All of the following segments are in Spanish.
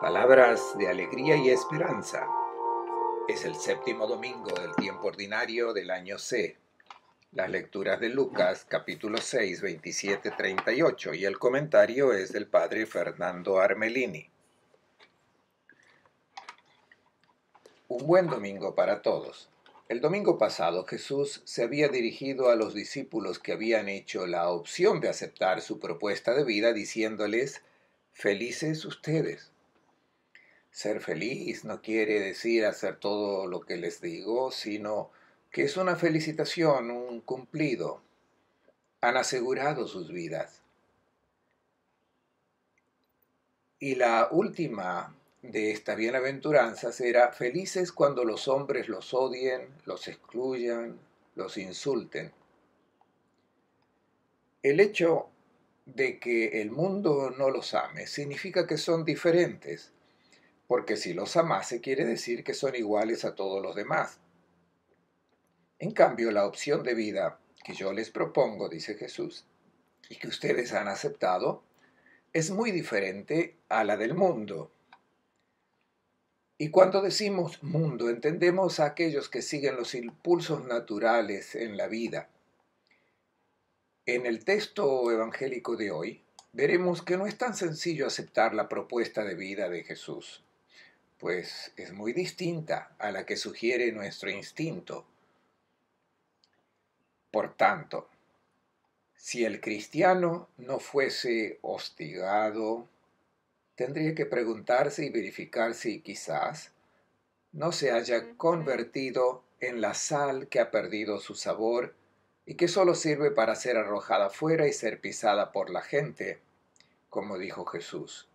Palabras de alegría y esperanza. Es el séptimo domingo del tiempo ordinario del año C. Las lecturas de Lucas, capítulo 6, 27-38, y el comentario es del padre Fernando Armelini. Un buen domingo para todos. El domingo pasado Jesús se había dirigido a los discípulos que habían hecho la opción de aceptar su propuesta de vida diciéndoles: felices ustedes. Ser feliz no quiere decir hacer todo lo que les digo, sino que es una felicitación, un cumplido. Han asegurado sus vidas. Y la última de estas bienaventuranzas era: felices cuando los hombres los odien, los excluyan, los insulten. El hecho de que el mundo no los ame significa que son diferentes, porque si los amase quiere decir que son iguales a todos los demás. En cambio, la opción de vida que yo les propongo, dice Jesús, y que ustedes han aceptado, es muy diferente a la del mundo. Y cuando decimos mundo, entendemos a aquellos que siguen los impulsos naturales en la vida. En el texto evangélico de hoy, veremos que no es tan sencillo aceptar la propuesta de vida de Jesús, pues es muy distinta a la que sugiere nuestro instinto. Por tanto, si el cristiano no fuese hostigado, tendría que preguntarse y verificar si quizás no se haya convertido en la sal que ha perdido su sabor y que solo sirve para ser arrojada fuera y ser pisada por la gente, como dijo Jesús.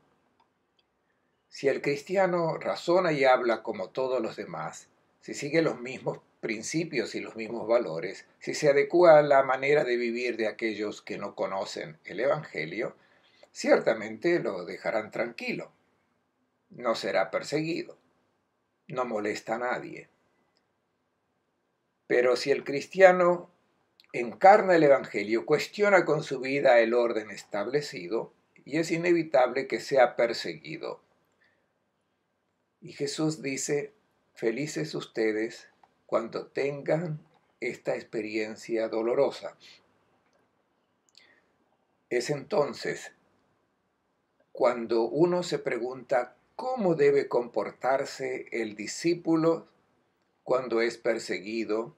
Si el cristiano razona y habla como todos los demás, si sigue los mismos principios y los mismos valores, si se adecúa a la manera de vivir de aquellos que no conocen el Evangelio, ciertamente lo dejarán tranquilo. No será perseguido, no molesta a nadie. Pero si el cristiano encarna el Evangelio, cuestiona con su vida el orden establecido, y es inevitable que sea perseguido. Y Jesús dice: felices ustedes cuando tengan esta experiencia dolorosa. Es entonces cuando uno se pregunta cómo debe comportarse el discípulo cuando es perseguido,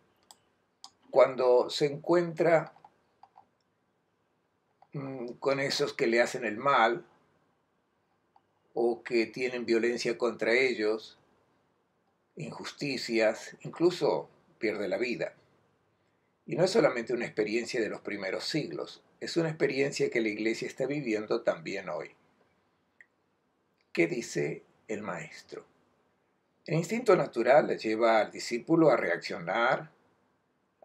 cuando se encuentra con esos que le hacen el mal o que tienen violencia contra ellos, injusticias, incluso pierde la vida. Y no es solamente una experiencia de los primeros siglos, es una experiencia que la Iglesia está viviendo también hoy. ¿Qué dice el Maestro? El instinto natural lleva al discípulo a reaccionar,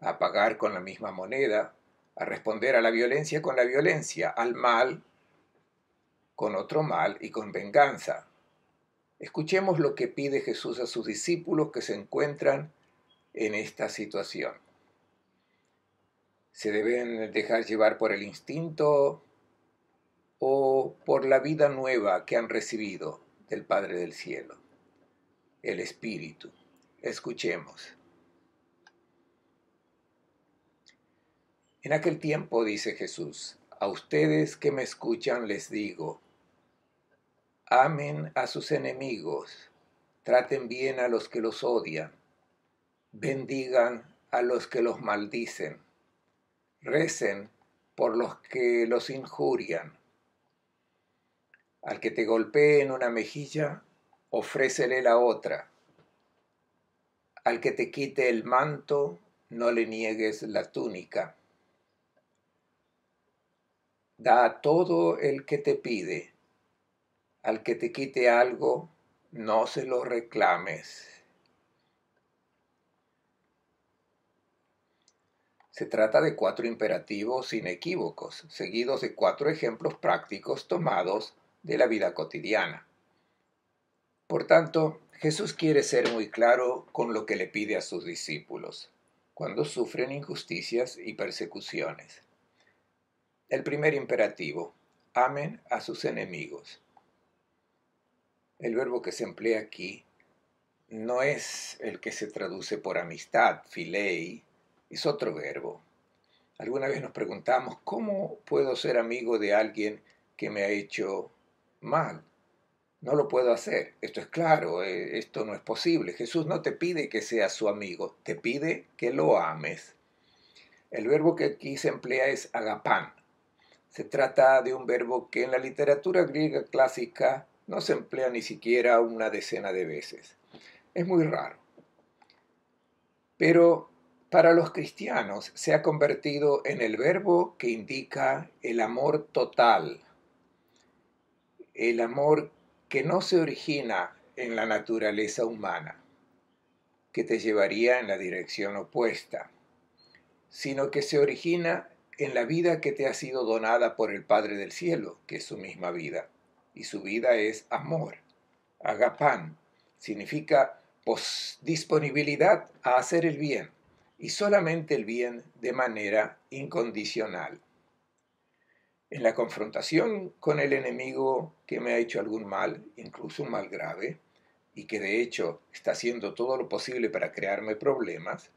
a pagar con la misma moneda, a responder a la violencia con la violencia, al mal con otro mal y con venganza. Escuchemos lo que pide Jesús a sus discípulos que se encuentran en esta situación. ¿Se deben dejar llevar por el instinto o por la vida nueva que han recibido del Padre del Cielo, el Espíritu? Escuchemos. En aquel tiempo, dice Jesús, a ustedes que me escuchan les digo: amen a sus enemigos, traten bien a los que los odian, bendigan a los que los maldicen, recen por los que los injurian. Al que te golpee en una mejilla, ofrécele la otra. Al que te quite el manto, no le niegues la túnica. Da a todo el que te pide. Al que te quite algo, no se lo reclames. Se trata de 4 imperativos inequívocos, seguidos de 4 ejemplos prácticos tomados de la vida cotidiana. Por tanto, Jesús quiere ser muy claro con lo que le pide a sus discípulos cuando sufren injusticias y persecuciones. El primer imperativo: amen a sus enemigos. El verbo que se emplea aquí no es el que se traduce por amistad, philei, es otro verbo. Alguna vez nos preguntamos, ¿cómo puedo ser amigo de alguien que me ha hecho mal? No lo puedo hacer. Esto es claro, esto no es posible. Jesús no te pide que seas su amigo, te pide que lo ames. El verbo que aquí se emplea es agapán. Se trata de un verbo que en la literatura griega clásica no se emplea ni siquiera una decena de veces. Es muy raro. Pero para los cristianos se ha convertido en el verbo que indica el amor total, el amor que no se origina en la naturaleza humana, que te llevaría en la dirección opuesta, sino que se origina en la vida que te ha sido donada por el Padre del Cielo, que es su misma vida, y su vida es amor. Agapán significa disponibilidad a hacer el bien, y solamente el bien de manera incondicional. En la confrontación con el enemigo que me ha hecho algún mal, incluso un mal grave, y que de hecho está haciendo todo lo posible para crearme problemas,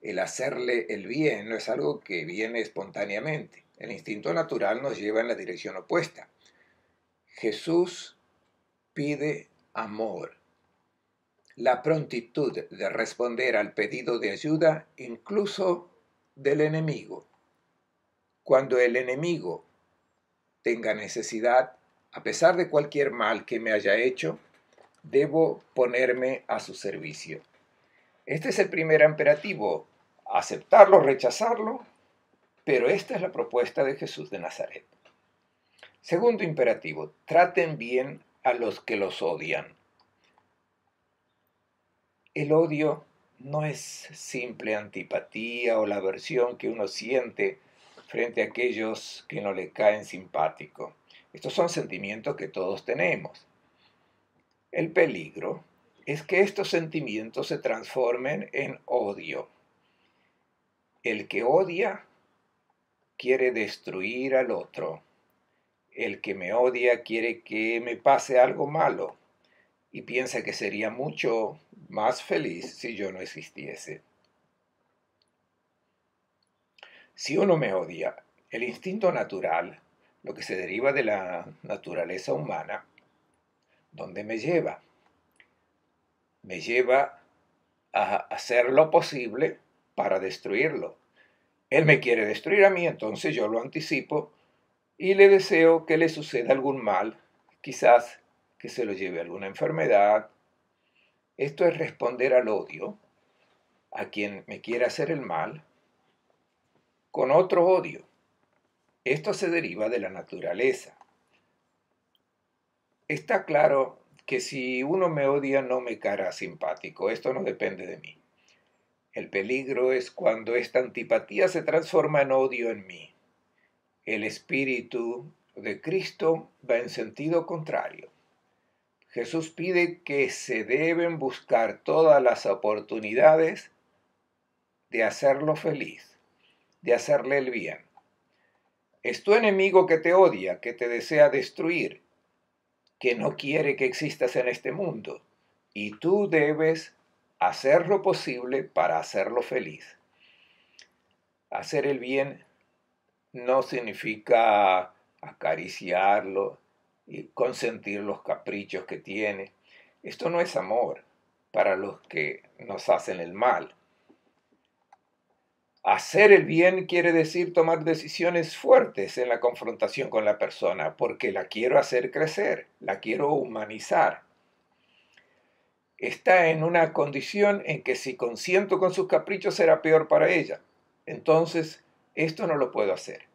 el hacerle el bien no es algo que viene espontáneamente. El instinto natural nos lleva en la dirección opuesta. Jesús pide amor, la prontitud de responder al pedido de ayuda incluso del enemigo. Cuando el enemigo tenga necesidad, a pesar de cualquier mal que me haya hecho, debo ponerme a su servicio. Este es el primer imperativo, aceptarlo, rechazarlo, pero esta es la propuesta de Jesús de Nazaret. Segundo imperativo, traten bien a los que los odian. El odio no es simple antipatía o la aversión que uno siente frente a aquellos que no le caen simpático. Estos son sentimientos que todos tenemos. El peligro es que estos sentimientos se transformen en odio. El que odia quiere destruir al otro. El que me odia quiere que me pase algo malo y piensa que sería mucho más feliz si yo no existiese. Si uno me odia, el instinto natural, lo que se deriva de la naturaleza humana, ¿dónde me lleva? Me lleva a hacer lo posible para destruirlo. Él me quiere destruir a mí, entonces yo lo anticipo y le deseo que le suceda algún mal, quizás que se lo lleve a alguna enfermedad. Esto es responder al odio a quien me quiere hacer el mal con otro odio. Esto se deriva de la naturaleza. Está claro que si uno me odia no me caerá simpático. Esto no depende de mí. El peligro es cuando esta antipatía se transforma en odio en mí. El espíritu de Cristo va en sentido contrario. Jesús pide que se deben buscar todas las oportunidades de hacerlo feliz, de hacerle el bien. Es tu enemigo que te odia, que te desea destruir, que no quiere que existas en este mundo, y tú debes hacer lo posible para hacerlo feliz. Hacer el bien no significa acariciarlo y consentir los caprichos que tiene. Esto no es amor para los que nos hacen el mal. Hacer el bien quiere decir tomar decisiones fuertes en la confrontación con la persona, porque la quiero hacer crecer, la quiero humanizar. Está en una condición en que si consiento con sus caprichos será peor para ella. Entonces, esto no lo puedo hacer.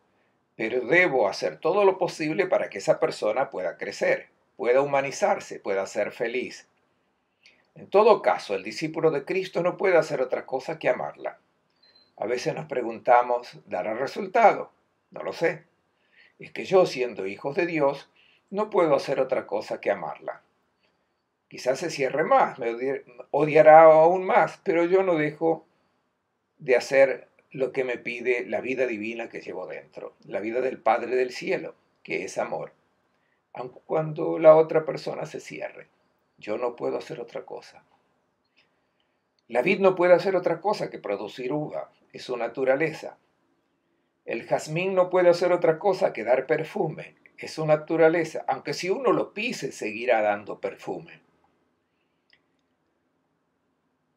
Pero debo hacer todo lo posible para que esa persona pueda crecer, pueda humanizarse, pueda ser feliz. En todo caso, el discípulo de Cristo no puede hacer otra cosa que amarla. A veces nos preguntamos, ¿dará resultado? No lo sé. Es que yo, siendo hijos de Dios, no puedo hacer otra cosa que amarla. Quizás se cierre más, me odiará aún más, pero yo no dejo de hacer lo que me pide la vida divina que llevo dentro, la vida del Padre del Cielo, que es amor. aun cuando la otra persona se cierre. Yo no puedo hacer otra cosa. La vid no puede hacer otra cosa que producir uva, es su naturaleza. El jazmín no puede hacer otra cosa que dar perfume, es su naturaleza, aunque si uno lo pise seguirá dando perfume.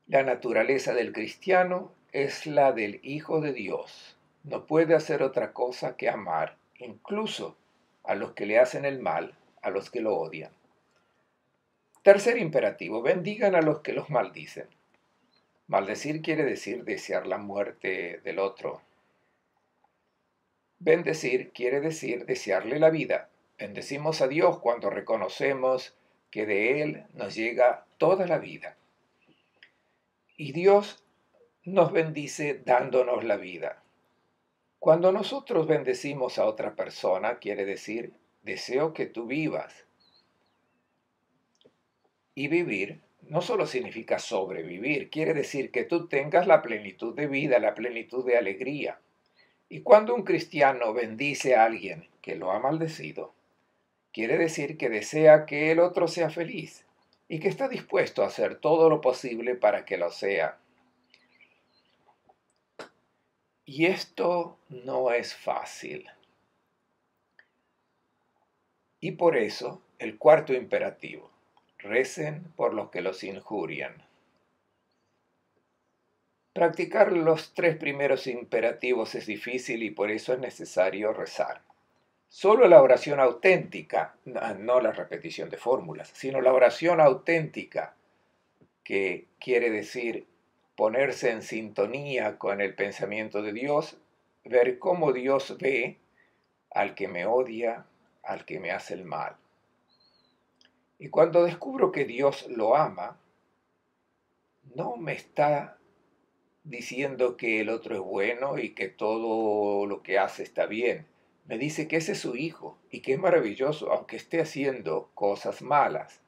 La naturaleza del cristiano es la del Hijo de Dios. No puede hacer otra cosa que amar, incluso a los que le hacen el mal, a los que lo odian. Tercer imperativo, bendigan a los que los maldicen. Maldecir quiere decir desear la muerte del otro. Bendecir quiere decir desearle la vida. Bendecimos a Dios cuando reconocemos que de Él nos llega toda la vida. Y Dios nos bendice dándonos la vida. Cuando nosotros bendecimos a otra persona, quiere decir, deseo que tú vivas. Y vivir no solo significa sobrevivir, quiere decir que tú tengas la plenitud de vida, la plenitud de alegría. Y cuando un cristiano bendice a alguien que lo ha maldecido, quiere decir que desea que el otro sea feliz y que está dispuesto a hacer todo lo posible para que lo sea. Y esto no es fácil. Y por eso, el cuarto imperativo, recen por los que los injurian. Practicar los tres primeros imperativos es difícil y por eso es necesario rezar. Solo la oración auténtica, no la repetición de fórmulas, sino la oración auténtica, que quiere decir ponerse en sintonía con el pensamiento de Dios, ver cómo Dios ve al que me odia, al que me hace el mal. Y cuando descubro que Dios lo ama, no me está diciendo que el otro es bueno y que todo lo que hace está bien. Me dice que ese es su hijo y que es maravilloso, aunque esté haciendo cosas malas.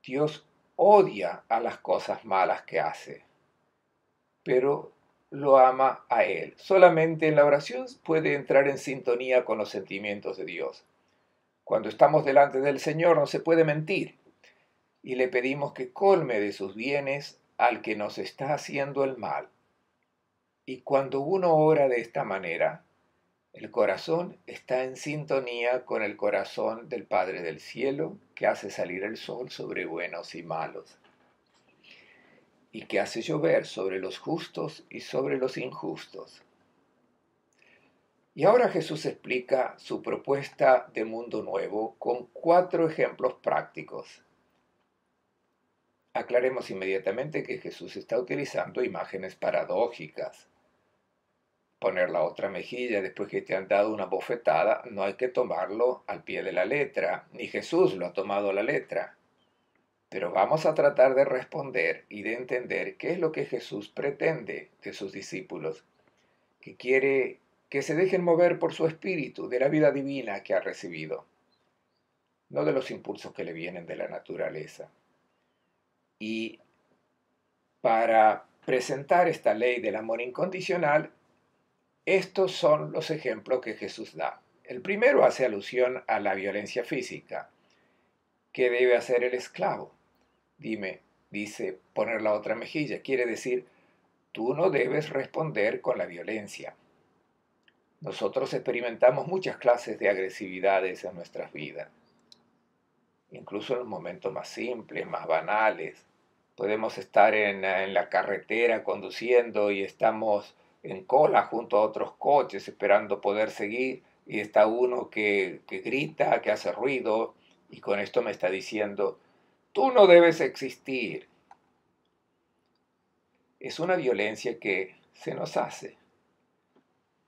Dios odia a las cosas malas que hace, pero lo ama a él. Solamente en la oración puede entrar en sintonía con los sentimientos de Dios. Cuando estamos delante del Señor no se puede mentir y le pedimos que colme de sus bienes al que nos está haciendo el mal. Y cuando uno ora de esta manera, el corazón está en sintonía con el corazón del Padre del Cielo, que hace salir el sol sobre buenos y malos, y que hace llover sobre los justos y sobre los injustos. Y ahora Jesús explica su propuesta de mundo nuevo con 4 ejemplos prácticos. Aclaremos inmediatamente que Jesús está utilizando imágenes paradójicas. Poner la otra mejilla después que te han dado una bofetada, no hay que tomarlo al pie de la letra, ni Jesús lo ha tomado a la letra. Pero vamos a tratar de responder y de entender qué es lo que Jesús pretende de sus discípulos, que quiere que se dejen mover por su espíritu, de la vida divina que ha recibido, no de los impulsos que le vienen de la naturaleza. Y para presentar esta ley del amor incondicional, estos son los ejemplos que Jesús da. El primero hace alusión a la violencia física. ¿Qué debe hacer el esclavo? Dice, poner la otra mejilla. Quiere decir, tú no debes responder con la violencia. Nosotros experimentamos muchas clases de agresividades en nuestras vidas. Incluso en los momentos más simples, más banales. Podemos estar en la carretera conduciendo y estamos en cola junto a otros coches esperando poder seguir y está uno que grita, que hace ruido y con esto me está diciendo, tú no debes existir. Es una violencia que se nos hace.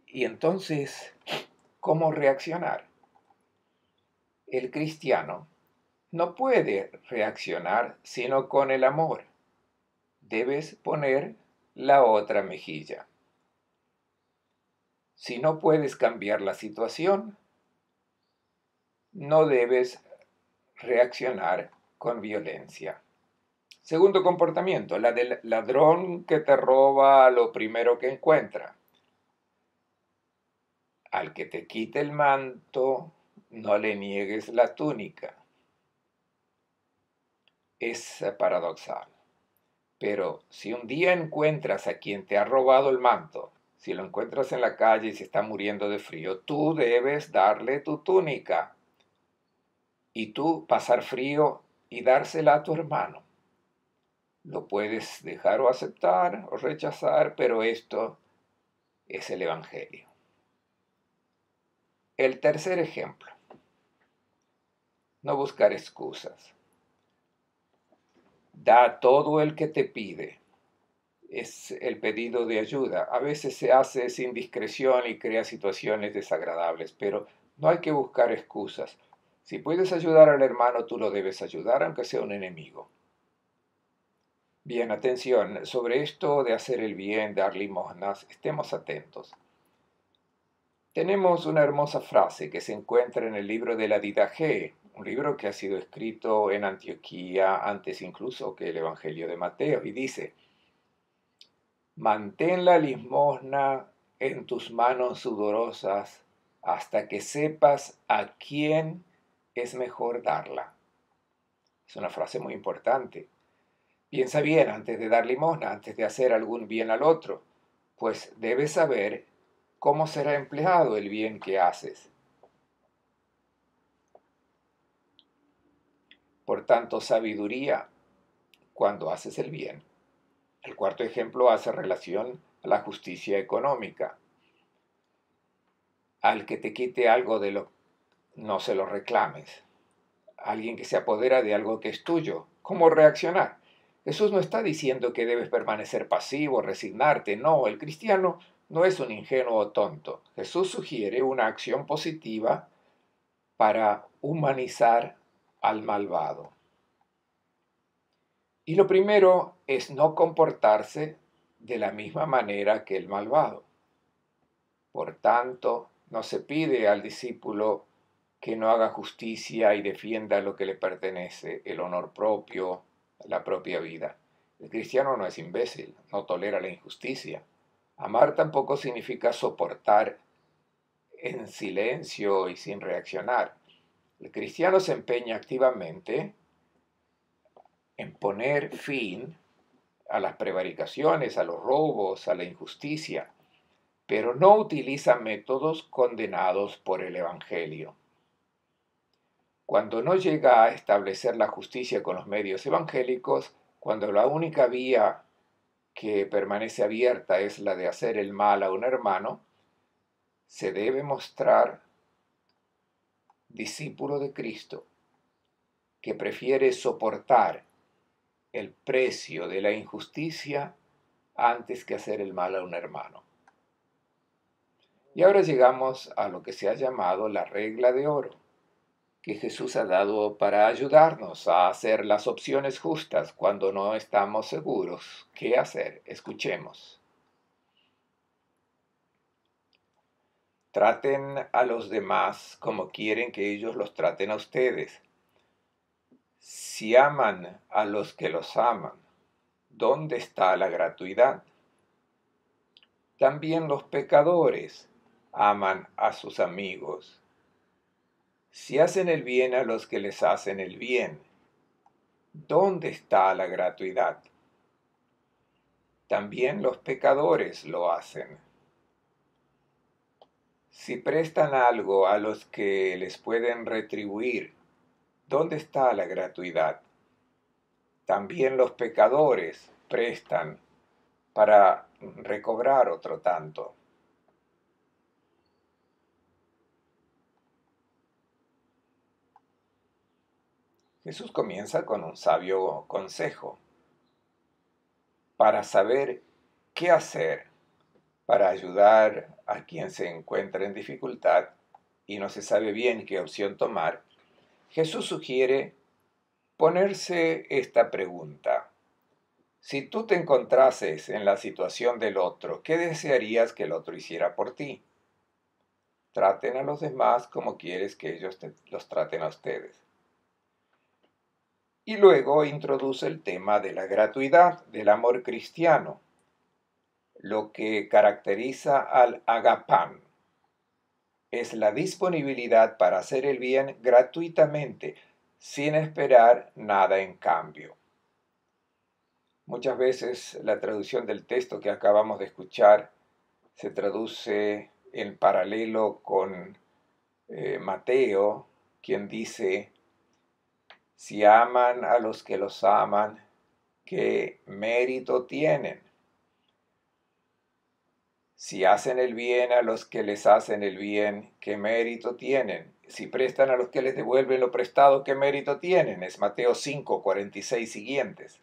Y entonces, ¿cómo reaccionar? El cristiano no puede reaccionar sino con el amor. Debes poner la otra mejilla. Si no puedes cambiar la situación, no debes reaccionar con violencia. Segundo comportamiento, la del ladrón que te roba lo primero que encuentra. Al que te quite el manto, no le niegues la túnica. Es paradoxal. Pero si un día encuentras a quien te ha robado el manto, si lo encuentras en la calle y se está muriendo de frío, tú debes darle tu túnica y tú pasar frío y dársela a tu hermano. Lo puedes dejar o aceptar o rechazar, pero esto es el Evangelio. El tercer ejemplo, no buscar excusas. Da todo el que te pide. Es el pedido de ayuda. A veces se hace sin discreción y crea situaciones desagradables, pero no hay que buscar excusas. Si puedes ayudar al hermano, tú lo debes ayudar, aunque sea un enemigo. Bien, atención, sobre esto de hacer el bien, dar limosnas, estemos atentos. Tenemos una hermosa frase que se encuentra en el libro de la Didache, un libro que ha sido escrito en Antioquía antes incluso que el Evangelio de Mateo, y dice: mantén la limosna en tus manos sudorosas hasta que sepas a quién es mejor darla. Es una frase muy importante. Piensa bien antes de dar limosna, antes de hacer algún bien al otro, pues debes saber cómo será empleado el bien que haces. Por tanto, sabiduría cuando haces el bien. El cuarto ejemplo hace relación a la justicia económica. Al que te quite algo de lo no se lo reclames. Alguien que se apodera de algo que es tuyo, ¿cómo reaccionar? Jesús no está diciendo que debes permanecer pasivo, resignarte. No, el cristiano no es un ingenuo o tonto. Jesús sugiere una acción positiva para humanizar al malvado. Y lo primero es no comportarse de la misma manera que el malvado. Por tanto, no se pide al discípulo que no haga justicia y defienda lo que le pertenece, el honor propio, la propia vida. El cristiano no es imbécil, no tolera la injusticia. Amar tampoco significa soportar en silencio y sin reaccionar. El cristiano se empeña activamente en poner fin a las prevaricaciones, a los robos, a la injusticia, pero no utiliza métodos condenados por el Evangelio. Cuando no llega a establecer la justicia con los medios evangélicos, cuando la única vía que permanece abierta es la de hacer el mal a un hermano, se debe mostrar discípulo de Cristo, que prefiere soportar el precio de la injusticia antes que hacer el mal a un hermano. Y ahora llegamos a lo que se ha llamado la regla de oro, que Jesús ha dado para ayudarnos a hacer las opciones justas cuando no estamos seguros qué hacer. Escuchemos. Traten a los demás como quieren que ellos los traten a ustedes. Si aman a los que los aman, ¿dónde está la gratuidad? También los pecadores aman a sus amigos. Si hacen el bien a los que les hacen el bien, ¿dónde está la gratuidad? También los pecadores lo hacen. Si prestan algo a los que les pueden retribuir, ¿dónde está la gratuidad? También los pecadores prestan para recobrar otro tanto. Jesús comienza con un sabio consejo para saber qué hacer para ayudar a quien se encuentra en dificultad y no se sabe bien qué opción tomar. Jesús sugiere ponerse esta pregunta: si tú te encontrases en la situación del otro, ¿qué desearías que el otro hiciera por ti? Traten a los demás como quieres que ellos los traten a ustedes. Y luego introduce el tema de la gratuidad, del amor cristiano, lo que caracteriza al agapán. es la disponibilidad para hacer el bien gratuitamente, sin esperar nada en cambio. Muchas veces la traducción del texto que acabamos de escuchar se traduce en paralelo con Mateo, quien dice: si aman a los que los aman, ¿qué mérito tienen? Si hacen el bien a los que les hacen el bien, ¿qué mérito tienen? Si prestan a los que les devuelven lo prestado, ¿qué mérito tienen? Es Mateo 5, 46 siguientes.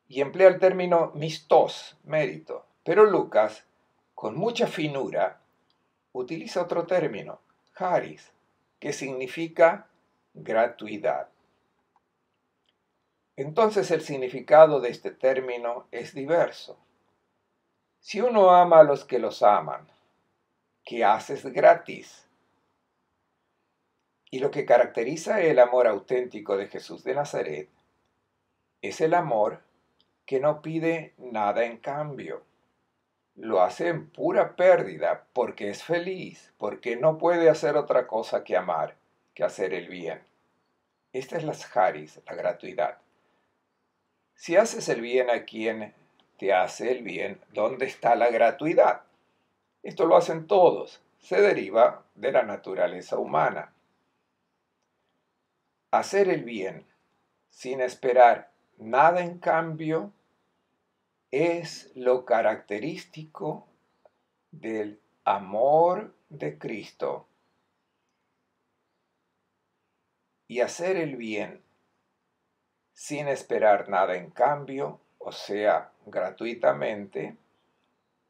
Y emplea el término mistos, mérito. Pero Lucas, con mucha finura, utiliza otro término, charis, que significa gratuidad. Entonces el significado de este término es diverso. Si uno ama a los que los aman, ¿qué haces gratis? Y lo que caracteriza el amor auténtico de Jesús de Nazaret es el amor que no pide nada en cambio. Lo hace en pura pérdida porque es feliz, porque no puede hacer otra cosa que amar, que hacer el bien. Esta es la charis, la gratuidad. Si haces el bien a quien te hace el bien, ¿dónde está la gratuidad? Esto lo hacen todos, se deriva de la naturaleza humana. Hacer el bien sin esperar nada en cambio es lo característico del amor de Cristo. Y hacer el bien sin esperar nada en cambio, o sea, gratuitamente,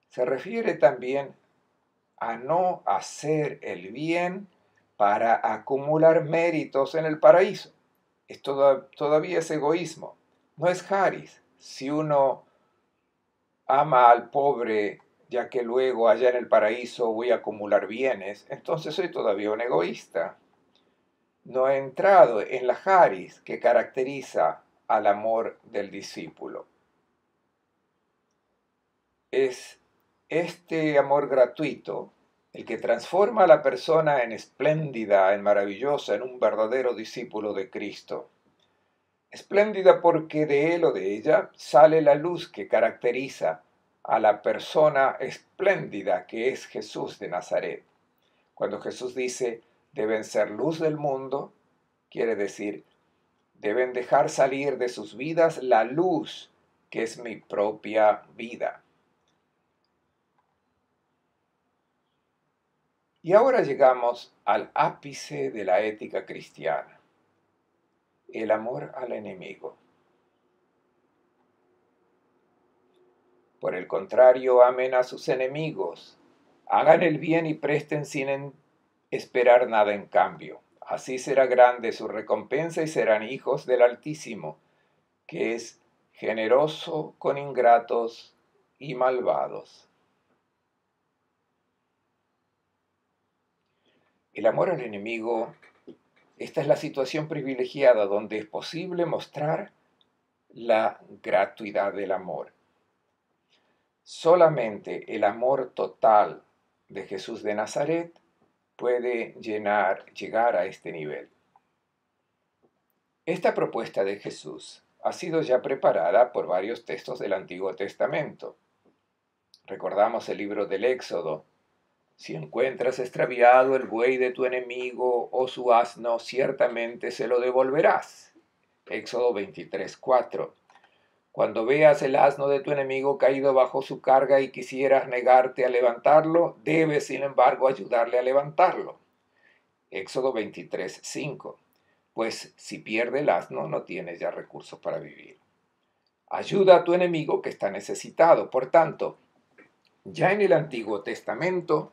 se refiere también a no hacer el bien para acumular méritos en el paraíso. Todavía es egoísmo, no es charis. Si uno ama al pobre, ya que luego allá en el paraíso voy a acumular bienes, entonces soy todavía un egoísta. No he entrado en la charis que caracteriza al amor del discípulo. Es este amor gratuito el que transforma a la persona en espléndida, en maravillosa, en un verdadero discípulo de Cristo. Espléndida porque de él o de ella sale la luz que caracteriza a la persona espléndida que es Jesús de Nazaret. Cuando Jesús dice, deben ser luz del mundo, quiere decir, deben dejar salir de sus vidas la luz que es mi propia vida. Y ahora llegamos al ápice de la ética cristiana, el amor al enemigo. Por el contrario, amen a sus enemigos, hagan el bien y presten sin esperar nada en cambio. Así será grande su recompensa y serán hijos del Altísimo, que es generoso con ingratos y malvados. El amor al enemigo, esta es la situación privilegiada donde es posible mostrar la gratuidad del amor. Solamente el amor total de Jesús de Nazaret puede llegar a este nivel. Esta propuesta de Jesús ha sido ya preparada por varios textos del Antiguo Testamento. Recordamos el libro del Éxodo. Si encuentras extraviado el buey de tu enemigo o su asno, ciertamente se lo devolverás. Éxodo 23:4. Cuando veas el asno de tu enemigo caído bajo su carga y quisieras negarte a levantarlo, debes, sin embargo, ayudarle a levantarlo. Éxodo 23:5. Pues si pierde el asno, no tienes ya recursos para vivir. Ayuda a tu enemigo que está necesitado. Por tanto, ya en el Antiguo Testamento,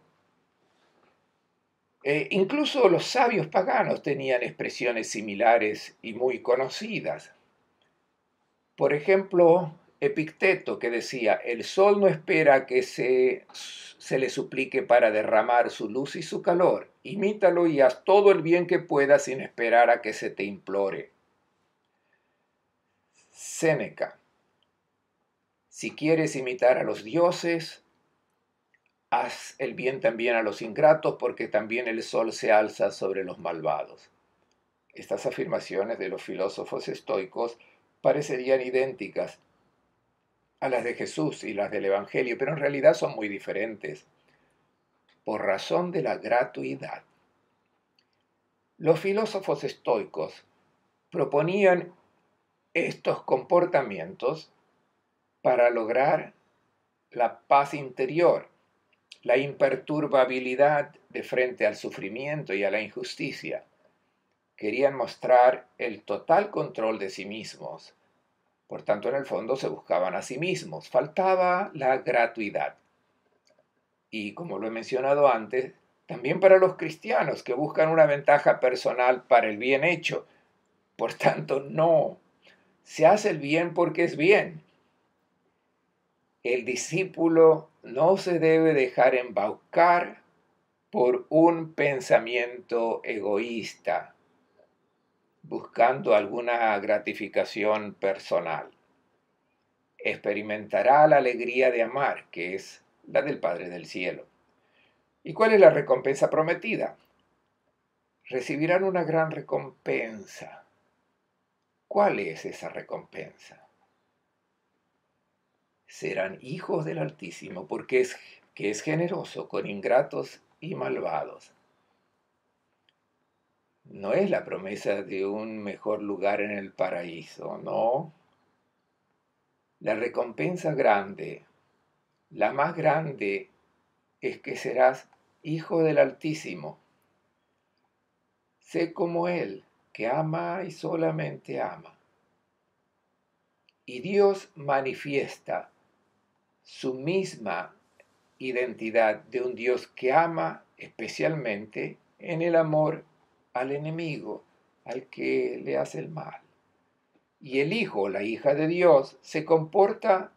incluso los sabios paganos tenían expresiones similares y muy conocidas. Por ejemplo, Epicteto, que decía, el sol no espera que se le suplique para derramar su luz y su calor. Imítalo y haz todo el bien que puedas sin esperar a que se te implore. Séneca, si quieres imitar a los dioses, haz el bien también a los ingratos, porque también el sol se alza sobre los malvados. Estas afirmaciones de los filósofos estoicos parecerían idénticas a las de Jesús y las del Evangelio, pero en realidad son muy diferentes, por razón de la gratuidad. Los filósofos estoicos proponían estos comportamientos para lograr la paz interior, la imperturbabilidad de frente al sufrimiento y a la injusticia. Querían mostrar el total control de sí mismos. Por tanto, en el fondo se buscaban a sí mismos. Faltaba la gratuidad. Y como lo he mencionado antes, también para los cristianos que buscan una ventaja personal para el bien hecho. Por tanto, no. Se hace el bien porque es bien. El discípulo no se debe dejar embaucar por un pensamiento egoísta, buscando alguna gratificación personal. Experimentará la alegría de amar, que es la del Padre del Cielo. ¿Y cuál es la recompensa prometida? Recibirán una gran recompensa. ¿Cuál es esa recompensa? Serán hijos del Altísimo, porque es generoso con ingratos y malvados. No es la promesa de un mejor lugar en el paraíso, no. La recompensa grande, la más grande, es que serás hijo del Altísimo. Sé como Él, que ama y solamente ama. Y Dios manifiesta su misma identidad de un Dios que ama especialmente en el amor al enemigo, al que le hace el mal. Y el hijo, la hija de Dios, se comporta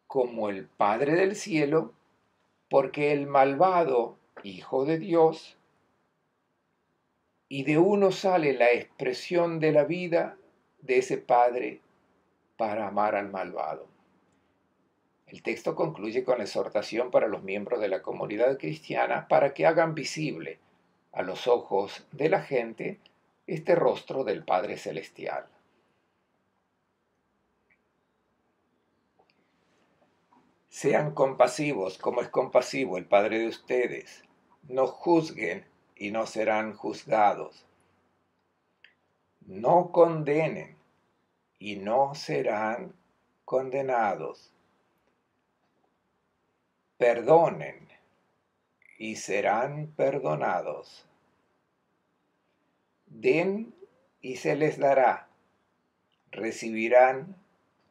como el Padre del cielo, porque el malvado, hijo de Dios, y de uno sale la expresión de la vida de ese Padre para amar al malvado. El texto concluye con la exhortación para los miembros de la comunidad cristiana para que hagan visible a los ojos de la gente este rostro del Padre Celestial. Sean compasivos como es compasivo el Padre de ustedes. No juzguen y no serán juzgados. No condenen y no serán condenados. Perdonen y serán perdonados. Den y se les dará. Recibirán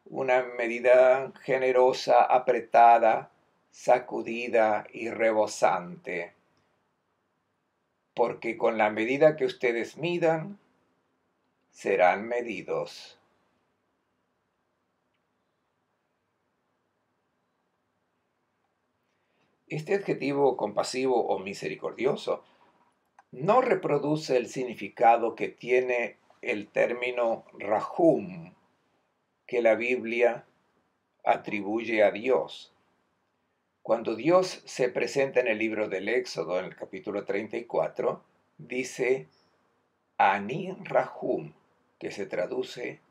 una medida generosa, apretada, sacudida y rebosante. Porque con la medida que ustedes midan, serán medidos. Este adjetivo compasivo o misericordioso no reproduce el significado que tiene el término rahum, que la Biblia atribuye a Dios. Cuando Dios se presenta en el libro del Éxodo, en el capítulo 34, dice Ani Rahum, que se traduce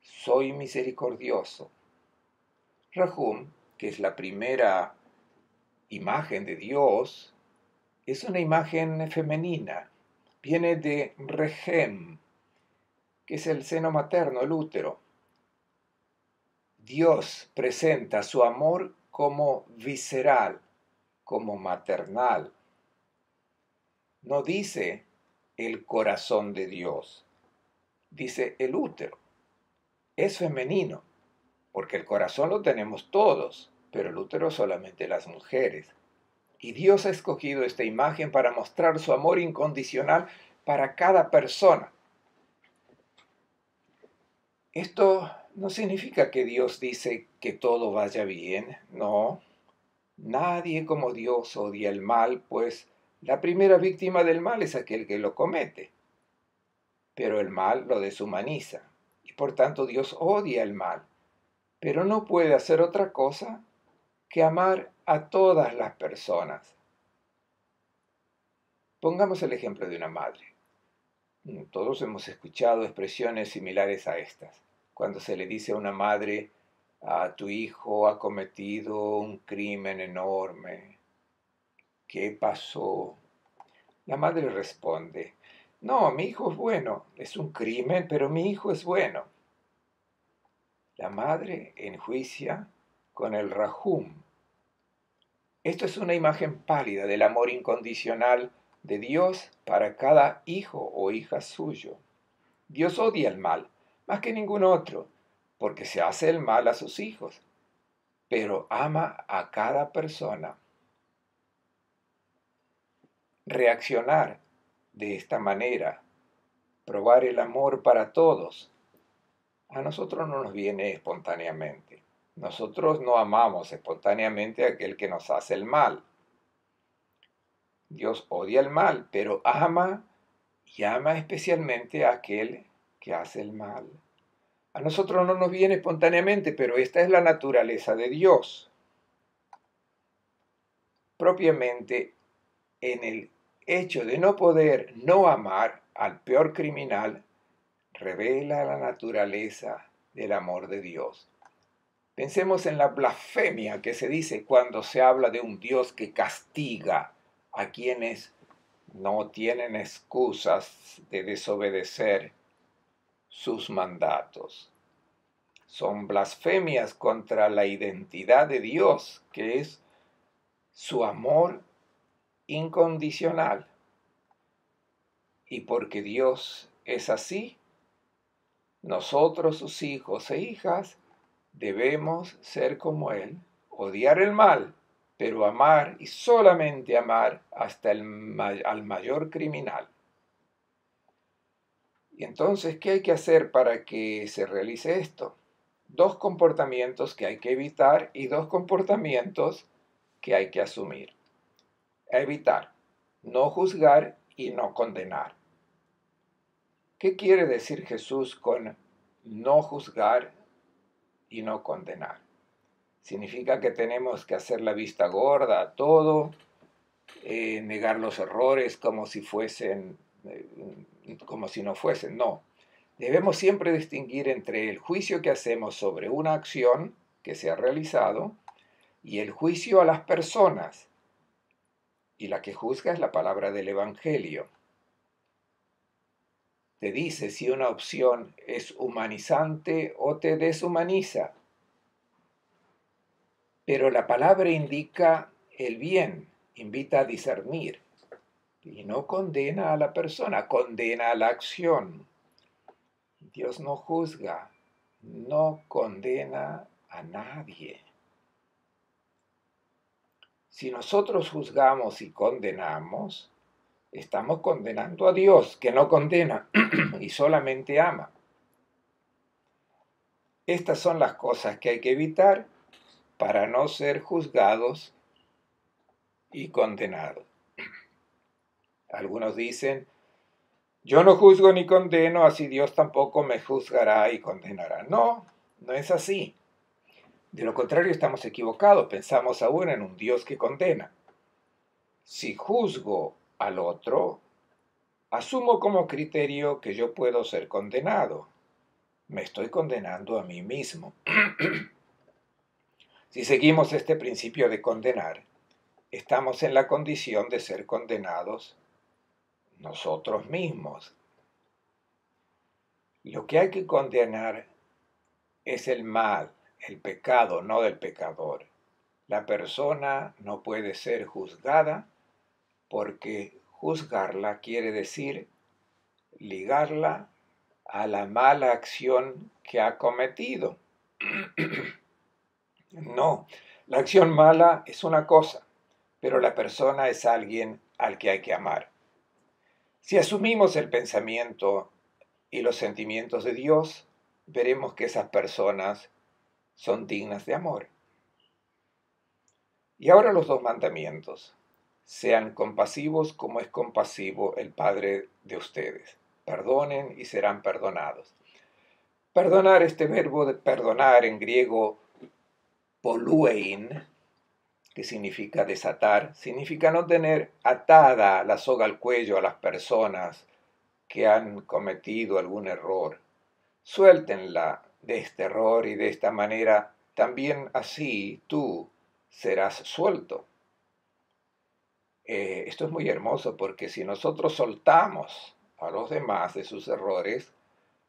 soy misericordioso. Rahum, que es la primera imagen de Dios, es una imagen femenina. Viene de Rehem, que es el seno materno, el útero. Dios presenta su amor como visceral, como maternal. No dice el corazón de Dios, dice el útero. Es femenino, porque el corazón lo tenemos todos, pero el útero solamente las mujeres. Y Dios ha escogido esta imagen para mostrar su amor incondicional para cada persona. Esto no significa que Dios dice que todo vaya bien, no. Nadie como Dios odia el mal, pues la primera víctima del mal es aquel que lo comete. Pero el mal lo deshumaniza, y por tanto Dios odia el mal, pero no puede hacer otra cosa que amar a todas las personas. Pongamos el ejemplo de una madre. Todos hemos escuchado expresiones similares a estas. Cuando se le dice a una madre, tu hijo ha cometido un crimen enorme, ¿qué pasó? La madre responde, no, mi hijo es bueno, es un crimen, pero mi hijo es bueno. La madre enjuicia con el rajum. Esto es una imagen pálida del amor incondicional de Dios para cada hijo o hija suyo. Dios odia el mal, más que ningún otro, porque se hace el mal a sus hijos, pero ama a cada persona. Reaccionar de esta manera, probar el amor para todos, a nosotros no nos viene espontáneamente. Nosotros no amamos espontáneamente a aquel que nos hace el mal. Dios odia el mal, pero ama y ama especialmente a aquel que hace el mal. A nosotros no nos viene espontáneamente, pero esta es la naturaleza de Dios. Propiamente, en el hecho de no poder no amar al peor criminal, revela la naturaleza del amor de Dios. Pensemos en la blasfemia que se dice cuando se habla de un Dios que castiga a quienes no tienen excusas de desobedecer sus mandatos. Son blasfemias contra la identidad de Dios, que es su amor incondicional. Y porque Dios es así, nosotros, sus hijos e hijas, debemos ser como Él, odiar el mal, pero amar y solamente amar hasta al mayor criminal. Y entonces, ¿qué hay que hacer para que se realice esto? Dos comportamientos que hay que evitar y dos comportamientos que hay que asumir. Evitar, no juzgar y no condenar. ¿Qué quiere decir Jesús con no juzgar y no condenar? Significa que tenemos que hacer la vista gorda a todo, negar los errores como si no fuesen. No. Debemos siempre distinguir entre el juicio que hacemos sobre una acción que se ha realizado y el juicio a las personas. Y la que juzga es la palabra del Evangelio. Te dice si una opción es humanizante o te deshumaniza. Pero la palabra indica el bien, invita a discernir. Y no condena a la persona, condena a la acción. Dios no juzga, no condena a nadie. Si nosotros juzgamos y condenamos, estamos condenando a Dios, que no condena y solamente ama. Estas son las cosas que hay que evitar para no ser juzgados y condenados. Algunos dicen, yo no juzgo ni condeno, así Dios tampoco me juzgará y condenará. No, no es así. De lo contrario, estamos equivocados. Pensamos aún en un Dios que condena. Si juzgo al otro, asumo como criterio que yo puedo ser condenado. Me estoy condenando a mí mismo. Si seguimos este principio de condenar, estamos en la condición de ser condenados nosotros mismos. Lo que hay que condenar es el mal, el pecado, no del pecador. La persona no puede ser juzgada porque juzgarla quiere decir ligarla a la mala acción que ha cometido. No, la acción mala es una cosa, pero la persona es alguien al que hay que amar. Si asumimos el pensamiento y los sentimientos de Dios, veremos que esas personas son dignas de amor. Y ahora los dos mandamientos. Sean compasivos como es compasivo el Padre de ustedes. Perdonen y serán perdonados. Perdonar, este verbo de perdonar en griego, poluein, ¿Qué significa desatar? Significa no tener atada la soga al cuello a las personas que han cometido algún error. Suéltenla de este error y de esta manera también así tú serás suelto. Esto es muy hermoso porque si nosotros soltamos a los demás de sus errores,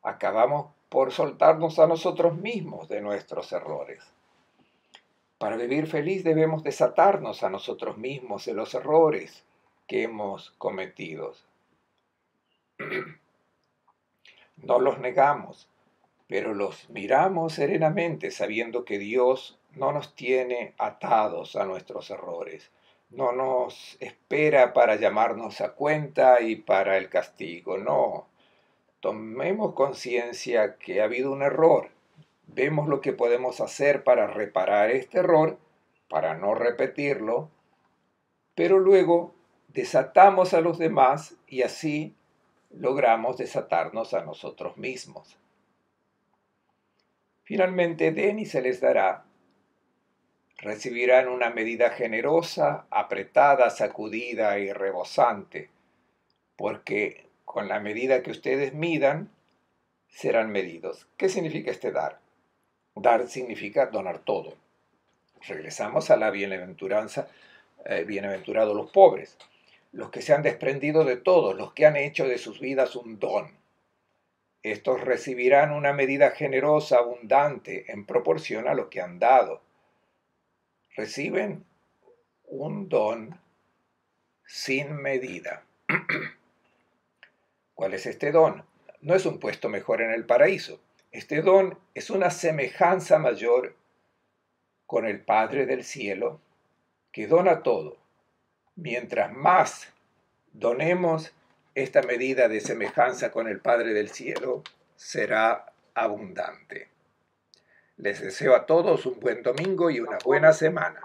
acabamos por soltarnos a nosotros mismos de nuestros errores. Para vivir feliz debemos desatarnos a nosotros mismos de los errores que hemos cometido. No los negamos, pero los miramos serenamente sabiendo que Dios no nos tiene atados a nuestros errores. No nos espera para llamarnos a cuenta y para el castigo, no. Tomemos conciencia que ha habido un error. Vemos lo que podemos hacer para reparar este error, para no repetirlo, pero luego desatamos a los demás y así logramos desatarnos a nosotros mismos. Finalmente, den y se les dará. Recibirán una medida generosa, apretada, sacudida y rebosante, porque con la medida que ustedes midan, serán medidos. ¿Qué significa este dar? Dar significa donar todo. Regresamos a la bienaventuranza, bienaventurados los pobres, los que se han desprendido de todo, los que han hecho de sus vidas un don. Estos recibirán una medida generosa, abundante, en proporción a lo que han dado. Reciben un don sin medida. ¿Cuál es este don? No es un puesto mejor en el paraíso. Este don es una semejanza mayor con el Padre del cielo, que dona todo. Mientras más donemos, esta medida de semejanza con el Padre del cielo será abundante. Les deseo a todos un buen domingo y una buena semana.